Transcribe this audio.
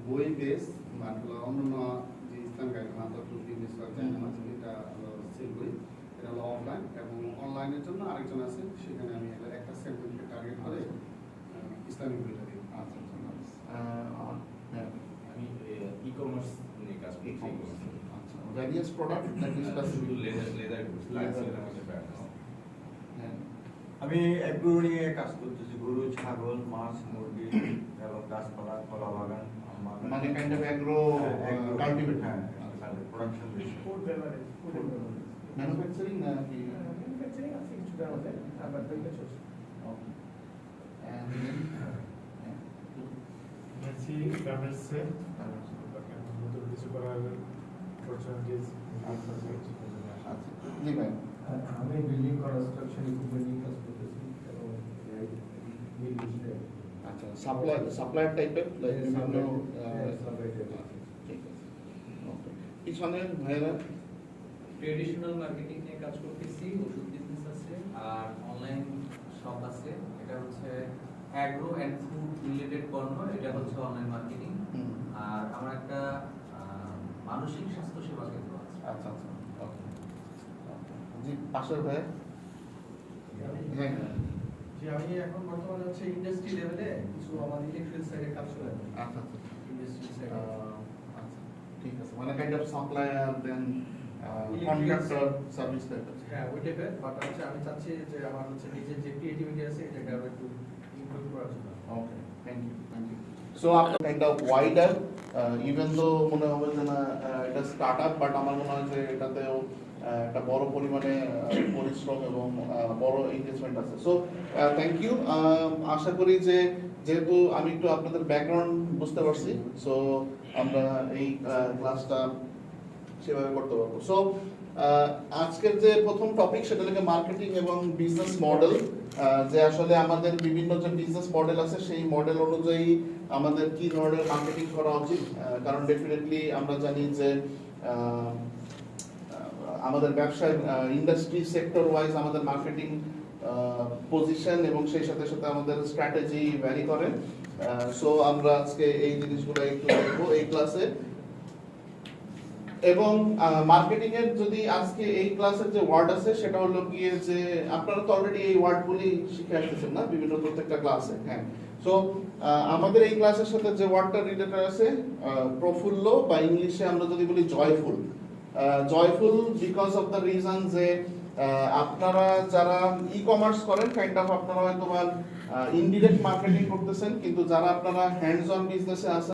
বই base but অন্যান্য যে ইসলাম গাইডলাইন আন্তর্জাতিক বিশ্বক জানা আছে এটা হলো সেল বই, এটা হলো অফলাইন এবং অনলাইনের জন্য আরেকজন আছে, সেখানে আমি একটা সেগমেন্টকে টার্গেট করে ইসলামিক বইটা দিই। আচ্ছা আমি ই-কমার্স নিয়ে কাজ করি। আচ্ছা various product that is specific leather goods, licence আমাদের ব্র্যান্ড। আমি এগ্রো নিয়ে কাজ করতেছি, গরু, ছাগল, মাছ, মুরগি এবং গাছপালা, কলা বাগান, মানে কাইন্ড অফ এগ্রো কাল্টিভেট। হ্যাঁ, প্রোডাকশন বেশি। ফুড বেভারেজ, ম্যানুফ্যাকচারিং না কি? ম্যানুফ্যাকচারিং আছে কিছুটা আমাদের, আবার দুইটা চলছে। Okay and then Nancy Ramelse, নতুন কিছু করার অপরচুনিটিস আচ্ছা জি ভাই। আমি বিল্ডিং কনস্ট্রাকশন ইকুইপমেন্ট নিয়ে কাজ করতেছি এবং আচ্ছা সাপ্লায়ার টাইপের লাইক বিভিন্ন ঠিক আছে ওকে পিছনে ভাইরা ট্রেডিশনাল মার্কেটিং নিয়ে কাজ করতেছি, ওষুধ বিজনেস আছে আর অনলাইন শপ আছে। এটা হচ্ছে অ্যাগ্রো এন্ড ফুড রিলেটেড পণ্য, এটা হচ্ছে অনলাইন মার্কেটিং। আর আমার একটা মানসিক স্বাস্থ্য সেবা কেন্দ্র আছে। আচ্ছা ওকে জি পাশের ভাই। হ্যাঁ যে আমি এখন বর্তমানে হচ্ছে ইন্ডাস্ট্রি লেভেলে কিছু আমাদের ইলেকট্রিক সাইডে কাজ করে আচ্ছা ইন্ডাস্ট্রি সাইডে। আচ্ছা ঠিক আছে মানে kind of supplier then contractor service type. হ্যাঁ ওই টাইপের, বাট হচ্ছে আমি চাচ্ছি যে আমার হচ্ছে নিজের যে ক্রিয়েটিভিটি আছে এটাকে আরো একটু ইমপ্রুভ করার জন্য। Okay, thank you. So after kind of wider, even though মনে হবে যে না এটা স্টার্টআপ, বাট আমার মনে হয় যে এটাতেও একটা বড় পরিমাণে পরিশ্রম এবং বড় এনগেজমেন্ট আছে। So thank you. আশা করি যে যেহেতু আমি একটু আপনাদের ব্যাকগ্রাউন্ড বুঝতে পারছি, সো আমরা এই ক্লাসটা সেভাবে করতে পারবো। সো আজকের যে প্রথম টপিক সেটা হলো মার্কেটিং এবং বিজনেস মডেল, যে আসলে আমাদের বিভিন্ন যে বিজনেস মডেল আছে সেই মডেল অনুযায়ী আমাদের কি ধরনের মার্কেটিং করা উচিত। কারণ ডেফিনেটলি আমরা জানি যে আমাদের ব্যবসায় ইন্ডাস্ট্রি সেক্টর ওয়াইজ আমাদের মার্কেটিং পজিশন এবং সেই সাথে সাথে আমাদের স্ট্র্যাটেজি ভ্যারি করে। সো আমরা আজকে এই জিনিসগুলো একটু দেখবো এই ক্লাসে। এবং মার্কেটিং এর যদি আজকে এই ক্লাসের যে ওয়ার্ড আছে সেটা হলো গিয়ে যে আপনারা তো অলরেডি এই ওয়ার্ডগুলি শিখে আসতেছেন না বিভিন্ন প্রত্যেকটা ক্লাসে। হ্যাঁ সো আমাদের এই ক্লাসের সাথে যে ওয়ার্ডটা রিলেটেড আছে প্রফুল্ল, বা ইংলিশে আমরা যদি বলি joyful. Joyful because of the reason যে আপনারা যারা ই কমার্স করেন কাইন্ড অফ আপনারা হয়তো ইনডিরেক্ট মার্কেটিং করতেছেন, কিন্তু যারা আপনারা হ্যান্ডস অন বিজনেসে আছেন